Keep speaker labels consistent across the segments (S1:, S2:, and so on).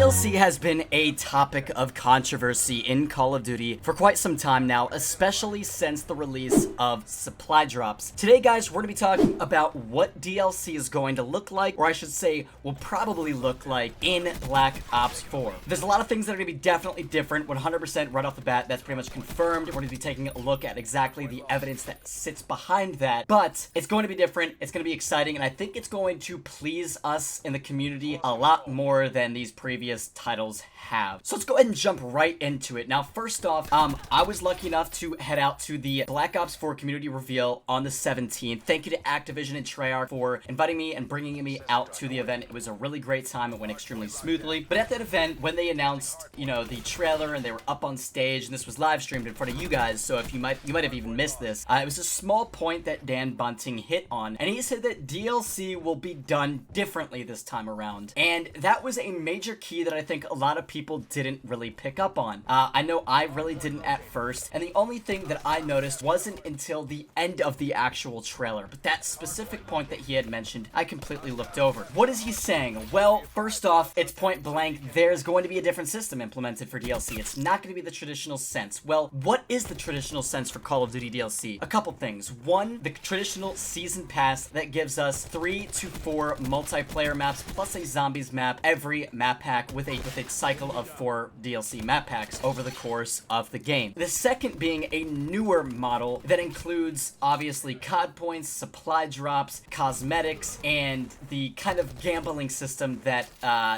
S1: DLC has been a topic of controversy in Call of Duty for quite some time now, especially since the release of supply drops. Today, guys, we're going to be talking about what DLC is going to look like, or I should say, will probably look like in Black Ops 4. There's a lot of things that are going to be definitely different, 100% right off the bat. That's pretty much confirmed. We're going to be taking a look at exactly the evidence that sits behind that, but it's going to be different. It's going to be exciting, and I think it's going to please us in the community a lot more than these previous titles have. So let's go ahead and jump right into it. Now, first off, I was lucky enough to head out to the Black Ops 4 community reveal on the 17th. Thank you to Activision and Treyarch for inviting me and bringing me out to the event. It was a really great time. It went extremely smoothly. But at that event, when they announced, the trailer and they were up on stage, and this was live streamed in front of you guys, so if you might have even missed this, it was a small point that Dan Bunting hit on, and he said that DLC will be done differently this time around. And that was a major key that I think a lot of people didn't really pick up on. I know I really didn't at first, and the only thing that I noticed wasn't until the end of the actual trailer, but that specific point that he had mentioned, I completely looked over. What is he saying? Well, first off, it's point blank, there's going to be a different system implemented for DLC. It's not going to be the traditional sense. Well, what is the traditional sense for Call of Duty DLC? A couple things. One, the traditional season pass that gives us 3 to 4 multiplayer maps plus a zombies map every map pack with a cycle of 4 DLC map packs over the course of the game. The second being a newer model that includes obviously COD points, supply drops, cosmetics, and the kind of gambling system that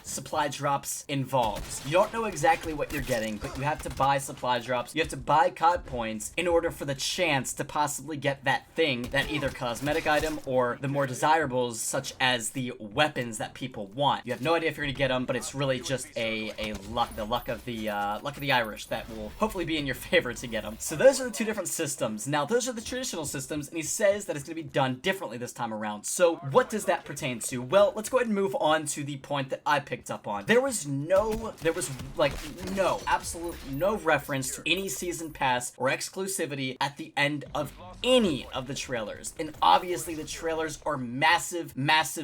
S1: supply drops involves. You don't know exactly what you're getting, but you have to buy supply drops, you have to buy COD points in order for the chance to possibly get that thing, that either cosmetic item or the more desirables such as the weapons that people want. You have no idea if you're gonna get them, but it's really just the luck of the Irish that will hopefully be in your favor to get them. So those are the two different systems. Now, those are the traditional systems, and he says that it's gonna be done differently this time around. So what does that pertain to? Well, let's go ahead and move on to the point that I picked up on. There was absolute no reference to any season pass or exclusivity at the end of any of the trailers. And obviously the trailers are massive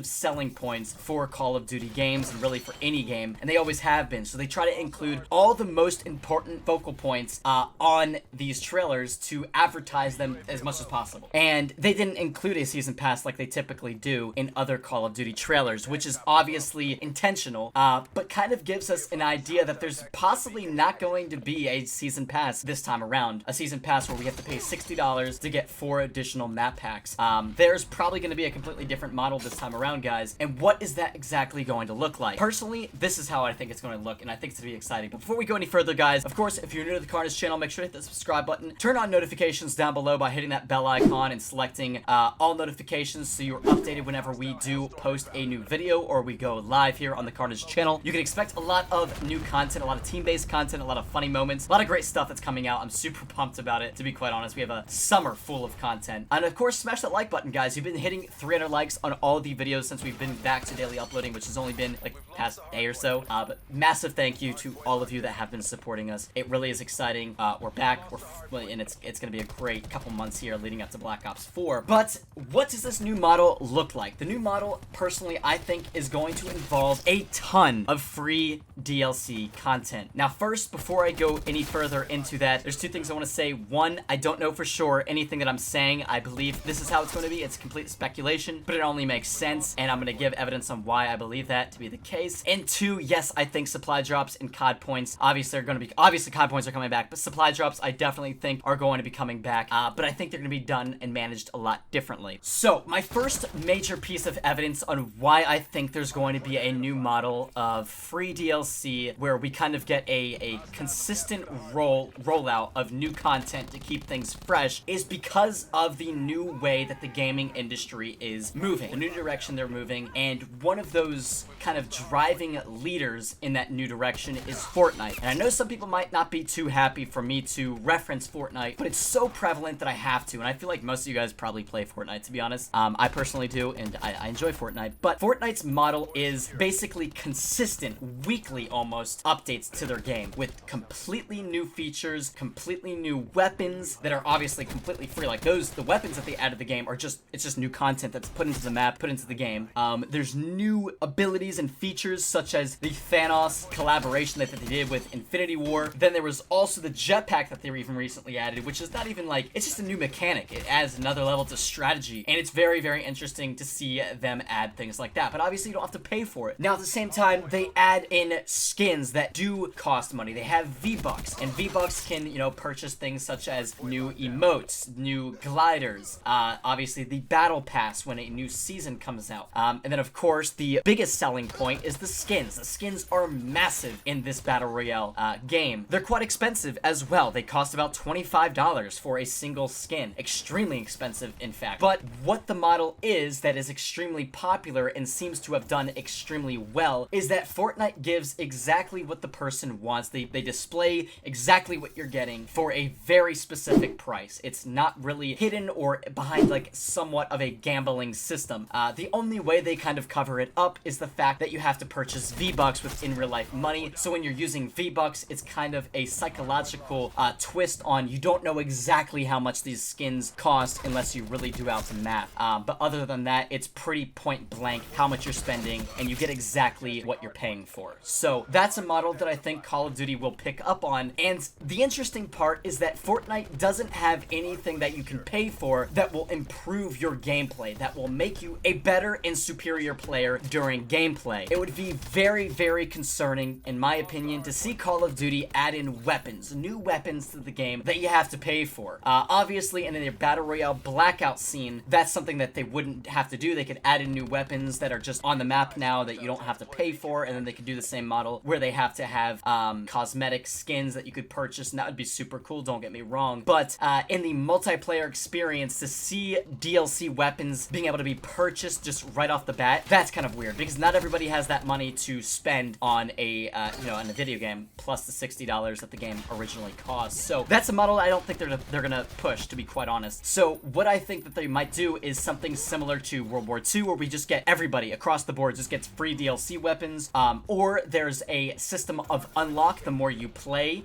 S1: selling points for Call of Duty games, and really for any game, and they always have been. So they try to include all the most important focal points on these trailers to advertise them as much as possible. And they didn't include a season pass like they typically do in other Call of Duty trailers, which is obviously intentional, but kind of gives us an idea that there's possibly not going to be a season pass this time around. A season pass where we have to pay $60 to get 4 additional map packs. There's probably going to be a completely different model this time around, guys. And what is that exactly going to look like? Personally, this is how I think it's going to look, and I think it's going to be exciting. But before we go any further, guys, of course, if you're new to the Carnage channel, make sure to hit the subscribe button. Turn on notifications down below by hitting that bell icon and selecting all notifications so you're updated whenever we do post a new video or we go live here on the Carnage channel. You can expect a lot of new content, a lot of team-based content, a lot of funny moments, a lot of great stuff that's coming out. I'm super pumped about it, to be quite honest. We have a summer full of content. And of course, smash that like button, guys. You've been hitting 300 likes on all the videos since we've been back to daily uploading, which has only been like past day or so. But massive thank you to all of you that have been supporting us. It really is exciting. We're back, and it's going to be a great couple months here leading up to Black Ops 4. But what does this new model look like? The new model, personally, I think is going to involve a ton of free DLC content. Now, first, before I go any further into that, there's 2 things I want to say. One, I don't know for sure anything that I'm saying. I believe this is how it's going to be. It's complete speculation, but it only makes sense, and I'm going to give evidence on why I believe that to be the case. And 2, yes, I think supply drops and COD points obviously COD points are coming back, but supply drops I definitely think are going to be coming back, but I think they're going to be done and managed a lot differently. So my first major piece of evidence on why I think there's going to be a new model of free DLC where we kind of get a consistent rollout of new content to keep things fresh is because of the new way that the gaming industry is moving, the new direction they're moving, and one of those kind of driving leaders in that new direction is Fortnite. And I know some people might not be too happy for me to reference Fortnite, but it's so prevalent that I have to, and I feel like most of you guys probably play Fortnite, to be honest. I personally do, and I enjoy Fortnite, but Fortnite's model is basically consistent, weekly almost, updates to their game with completely new features, completely new weapons that are obviously completely free. Like the weapons that they add to the game are it's just new content that's put into the map, put into the game. There's new abilities and features features such as the Thanos collaboration that they did with Infinity War. Then there was also the jetpack that they even recently added, which is not even like, it's just a new mechanic. It adds another level to strategy, and it's very, very interesting to see them add things like that. But obviously you don't have to pay for it. Now at the same time, they add in skins that do cost money. They have V-Bucks, and V-Bucks can, you know, purchase things such as new emotes, new gliders, obviously the battle pass when a new season comes out. And then of course the biggest selling point is the skins. The skins are massive in this battle royale game. They're quite expensive as well. They cost about $25 for a single skin. Extremely expensive, in fact. But what the model is that is extremely popular and seems to have done extremely well is that Fortnite gives exactly what the person wants. They display exactly what you're getting for a very specific price. It's not really hidden or behind like somewhat of a gambling system. The only way they kind of cover it up is the fact that you have to purchase V-Bucks with in real life money. So when you're using V-Bucks, it's kind of a psychological twist on you don't know exactly how much these skins cost unless you really do out the math. But other than that, it's pretty point blank how much you're spending and you get exactly what you're paying for. So that's a model that I think Call of Duty will pick up on. And the interesting part is that Fortnite doesn't have anything that you can pay for that will improve your gameplay, that will make you a better and superior player during gameplay. It would be very, very concerning, in my opinion, to see Call of Duty add in weapons, new weapons to the game that you have to pay for. Obviously, in their Battle Royale Blackout scene, that's something that they wouldn't have to do. They could add in new weapons that are just on the map now that you don't have to pay for, and then they could do the same model where they have to have cosmetic skins that you could purchase, and that would be super cool, don't get me wrong. But in the multiplayer experience, to see DLC weapons being able to be purchased just right off the bat, that's kind of weird, because not everybody has that money to spend on a on a video game, plus the $60 that the game originally cost. So that's a model I don't think they're gonna push, to be quite honest. So what I think that they might do is something similar to World War II, where we just get everybody across the board just gets free DLC weapons, or there's a system of unlock the more you play,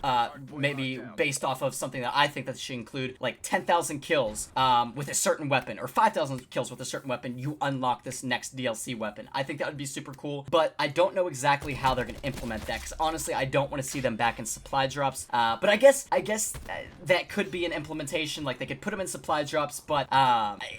S1: maybe based off of something that I think that should include, like 10,000 kills with a certain weapon, or 5,000 kills with a certain weapon, you unlock this next DLC weapon. I think that would be super cool, but I don't know exactly how they're going to implement that, because honestly, I don't want to see them back in supply drops, but I guess that could be an implementation. Like, they could put them in supply drops, but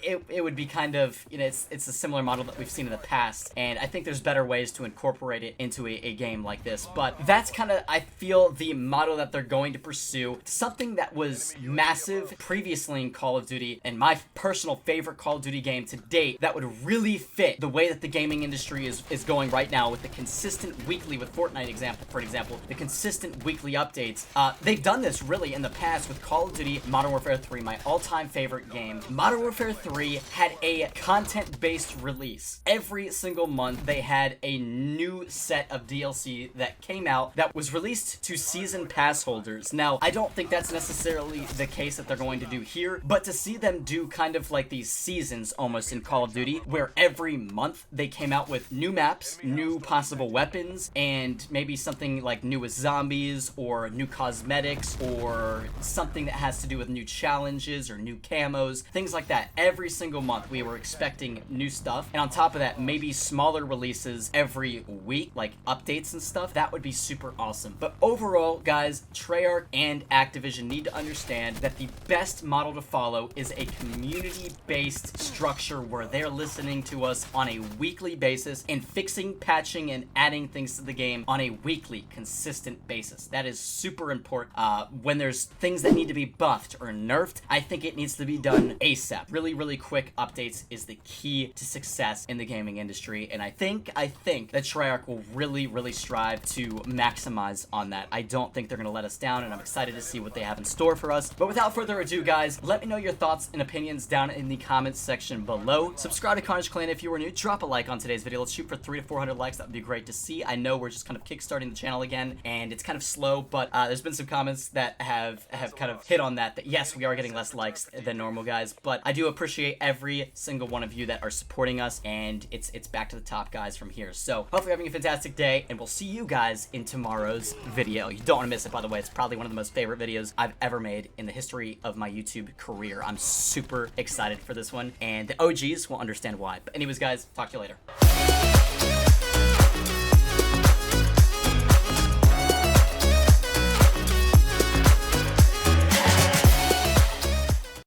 S1: it would be kind of, you know, it's a similar model that we've seen in the past, and I think there's better ways to incorporate it into a game like this. But that's kind of, I feel, the model that they're going to pursue. Something that was massive previously in Call of Duty, and my personal favorite Call of Duty game to date, that would really fit the way that the gaming industry is going right now, with the consistent weekly, with Fortnite for example, the consistent weekly updates. They've done this really in the past with Call of Duty Modern Warfare 3, my all-time favorite game. Modern Warfare 3 had a content-based release. Every single month, they had a new set of DLC that came out that was released to season pass holders. Now, I don't think that's necessarily the case that they're going to do here, but to see them do kind of like these seasons almost in Call of Duty, where every month they came out with new maps, new possible weapons, and maybe something like new with zombies, or new cosmetics, or something that has to do with new challenges or new camos, things like that. Every single month we were expecting new stuff, and on top of that, maybe smaller releases every week, like updates and stuff. That would be super awesome. But overall, guys, Treyarch and Activision need to understand that the best model to follow is a community-based structure where they're listening to us on a weekly basis and fixing, patching, and adding things to the game on a weekly, consistent basis. That is super important. When there's things that need to be buffed or nerfed, I think it needs to be done ASAP. Really, really quick updates is the key to success in the gaming industry, and I think that Treyarch will really, really strive to maximize on that. I don't think they're going to let us down, and I'm excited to see what they have in store for us. But without further ado, guys, let me know your thoughts and opinions down in the comments section below. Subscribe to Carnage Clan if you were new. Drop a like on today's video. Let's shoot for 300 to 400 likes. That would be great to see. I know we're just kind of kickstarting the channel again, and it's kind of slow, but there's been some comments that have kind of hit on that yes, we are getting less likes than normal, guys, but I do appreciate every single one of you that are supporting us, and it's back to the top, guys, from here. So hopefully you're having a fantastic day, and we'll see you guys in tomorrow's video. You don't want to miss it, by the way. It's probably one of the most favorite videos I've ever made in the history of my YouTube career. I'm super excited for this one, and the OGs will understand why. But anyways, guys, talk to you later.